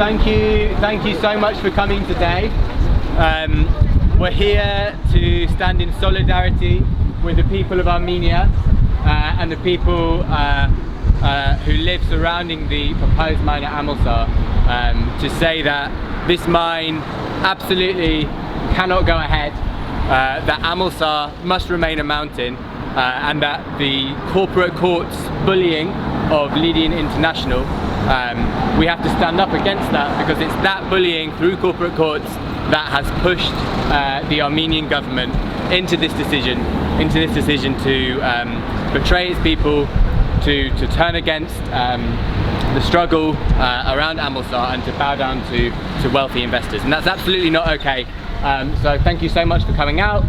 thank you so much for coming today. We're here to stand in solidarity with the people of Armenia and the people who live surrounding the proposed mine at Amulsar, to say that this mine absolutely cannot go ahead, that Amulsar must remain a mountain, and that the corporate court's bullying of Lydian International, we have to stand up against that, because it's that bullying through corporate courts that has pushed the Armenian government into this decision to betray its people, to turn against the struggle around Amulsar and to bow down to wealthy investors, and that's absolutely not okay. So thank you so much for coming out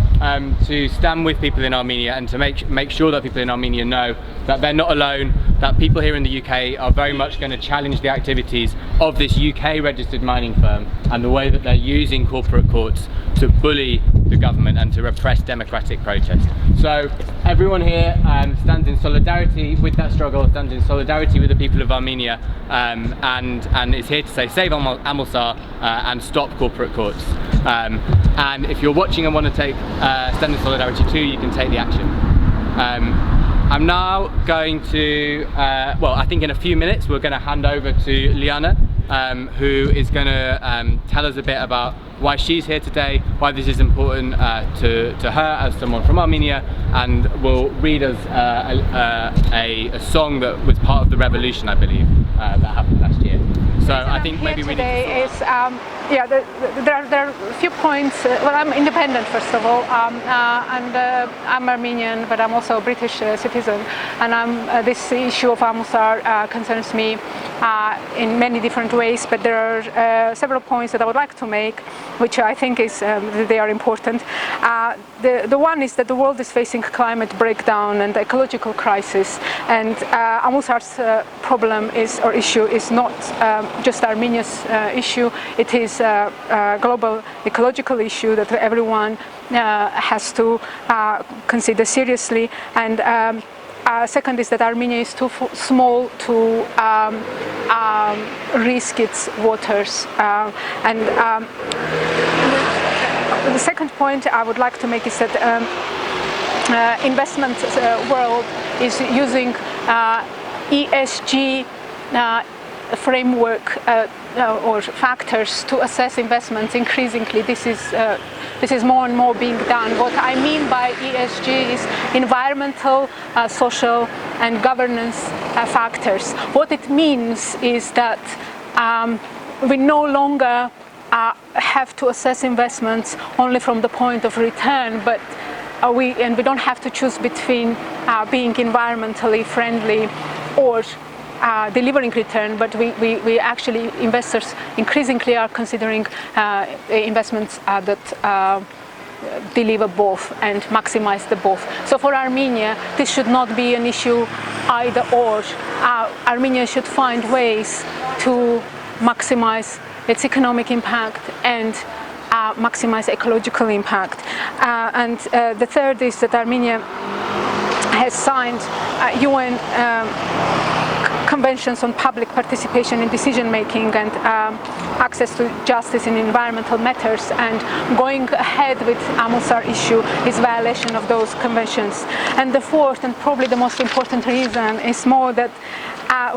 to stand with people in Armenia and to make sure that people in Armenia know that they're not alone, that people here in the UK are very much going to challenge the activities of this UK registered mining firm and the way that they're using corporate courts to bully the government and to repress democratic protest. So everyone here stands in solidarity with that struggle, stands in solidarity with the people of Armenia, and is here to say save Amulsar and stop corporate courts. And if you're watching and want to stand in solidarity too, you can take the action. I'm now going to, well, I think in a few minutes we're going to hand over to Liana, who is going to tell us a bit about why she's here today, why this is important to her as someone from Armenia, and will read us a song that was part of the revolution, I believe, that happened last year. So I think maybe we need to yeah, there are a few points. Well, I'm independent, first of all, and I'm Armenian, but I'm also a British citizen, and this issue of Amulsar concerns me in many different ways, but there are several points that I would like to make, which I think they are important. The one is that the world is facing climate breakdown and ecological crisis, and Amulsar's problem or issue is not just Armenia's issue. It is a global ecological issue that everyone has to consider seriously. And second is that Armenia is too small to risk its waters. The second point I would like to make is that investment world is using ESG framework or factors to assess investments. Increasingly, this is more and more being done. What I mean by ESG is environmental, social and governance factors. What it means is that we no longer have to assess investments only from the point of return, but we don't have to choose between being environmentally friendly or delivering return, but we actually, investors increasingly are considering investments that deliver both and maximize the both. So for Armenia, this should not be an issue either or. Armenia should find ways to maximize its economic impact and maximize ecological impact. And the third is that Armenia has signed UN conventions on public participation in decision making and access to justice in environmental matters, and going ahead with Amulsar issue is violation of those conventions. And the fourth and probably the most important reason is more that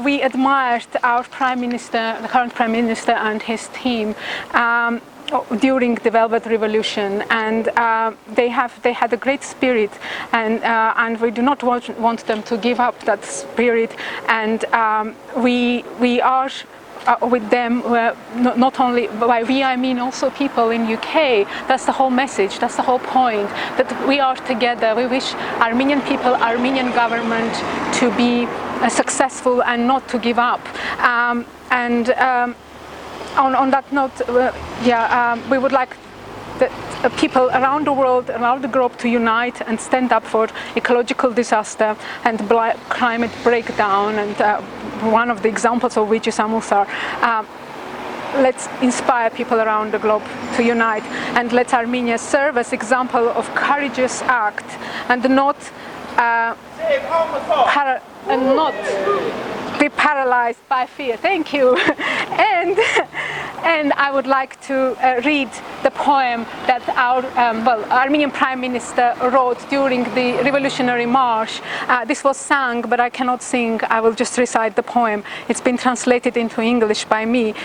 we admired our Prime Minister, the current Prime Minister and his team during the Velvet Revolution, and they had a great spirit, and we do not want them to give up that spirit, and we are with them, not only by we, I mean also people in UK. That's the whole message, that's the whole point, that we are together. We wish Armenian people, Armenian government to be successful and not to give up. On that note, we would like the people around the world, around the globe, to unite and stand up for ecological disaster and climate breakdown, and one of the examples of which is Amulsar. Let's inspire people around the globe to unite, and let Armenia serve as example of courageous act and not be paralyzed by fear. Thank you. And And I would like to read the poem that our Armenian Prime Minister wrote during the Revolutionary March. This was sung, but I cannot sing. I will just recite the poem. It's been translated into English by me.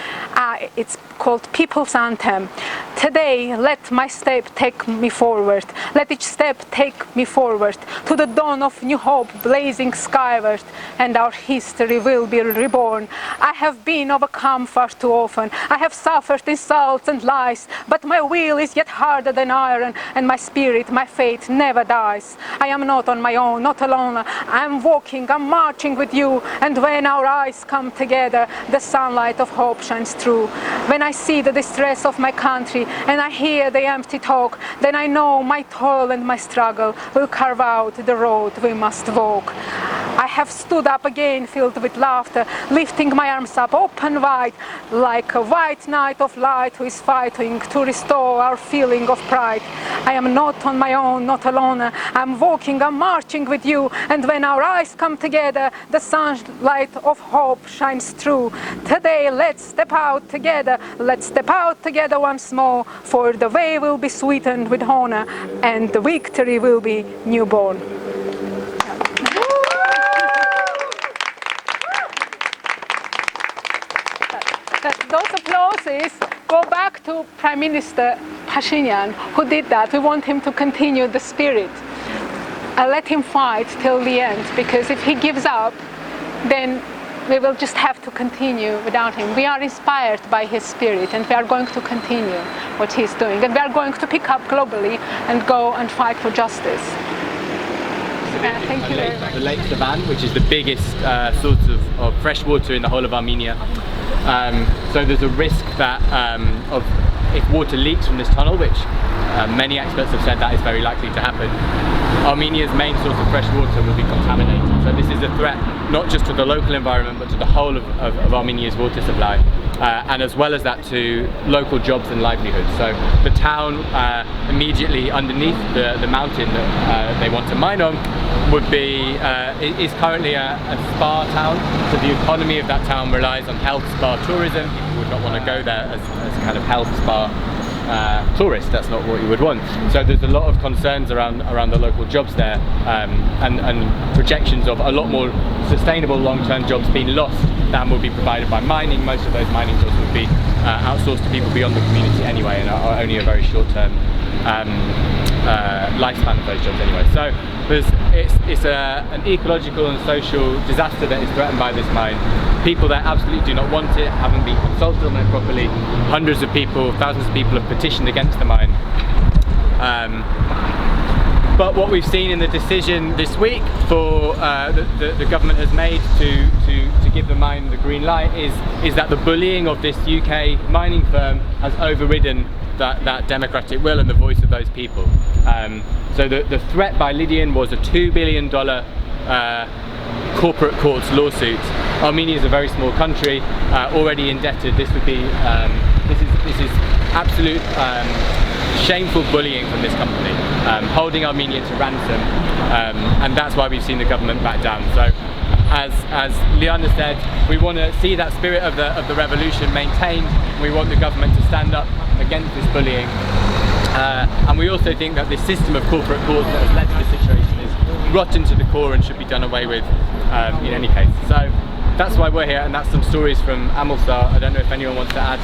It's called People's Anthem. Today, let my step take me forward. Let each step take me forward to the dawn of new hope blazing skyward, and our history will be reborn. I have been overcome far too often. I have suffered insults and lies, but my will is yet harder than iron, and my spirit, my faith never dies. I am not on my own, not alone. I am walking, I'm marching with you, and when our eyes come together, the sunlight of hope shines through. When I see the distress of my country and I hear the empty talk, then I know my toil and my struggle will carve out the road we must walk. I have stood up again filled with laughter, lifting my arms up open wide, like a white knight of light who is fighting to restore our feeling of pride. I am not on my own, not alone. I'm walking, I'm marching with you, and when our eyes come together, the sunlight of hope shines through. Today, let's step out together. Let's step out together once more, for the way will be sweetened with honor, and the victory will be newborn. Those applauses go back to Prime Minister Pashinyan, who did that. We want him to continue the spirit. Let him fight till the end, because if he gives up, then we will just have to continue without him. We are inspired by his spirit, and we are going to continue what he's doing. And we are going to pick up globally and go and fight for justice. Thank you very much. The Lake Savan, which is the biggest source of fresh water in the whole of Armenia. So there's a risk that if water leaks from this tunnel, which many experts have said that is very likely to happen, Armenia's main source of fresh water will be contaminated. So this is a threat not just to the local environment, but to the whole of Armenia's water supply, and as well as that to local jobs and livelihoods. So the town immediately underneath the mountain that they want to mine on is currently a spa town. So the economy of that town relies on health spa tourism. People would not want to go there as kind of health spa tourist. That's not what you would want. So there's a lot of concerns around the local jobs there, and projections of a lot more sustainable long-term jobs being lost than will be provided by mining. Most of those mining jobs would be outsourced to people beyond the community anyway, and are only a very short-term lifespan of those jobs anyway. So it's an ecological and social disaster that is threatened by this mine. People that absolutely do not want it, haven't been consulted on it properly. Hundreds of people, thousands of people have petitioned against the mine. But what we've seen in the decision this week for the government has made to give the mine the green light is that the bullying of this UK mining firm has overridden that democratic will and the voice of those people. So the threat by Lydian was a $2 billion corporate courts lawsuit. Armenia is a very small country, already indebted. This would be this is absolute shameful bullying from this company, holding Armenia to ransom, and that's why we've seen the government back down. So, as Liana said, we want to see that spirit of the revolution maintained. We want the government to stand up against this bullying, and we also think that this system of corporate courts that has led to this situation is rotten to the core and should be done away with in any case. So that's why we're here, and that's some stories from Amulsar. I don't know if anyone wants to add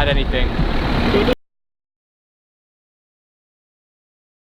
anything.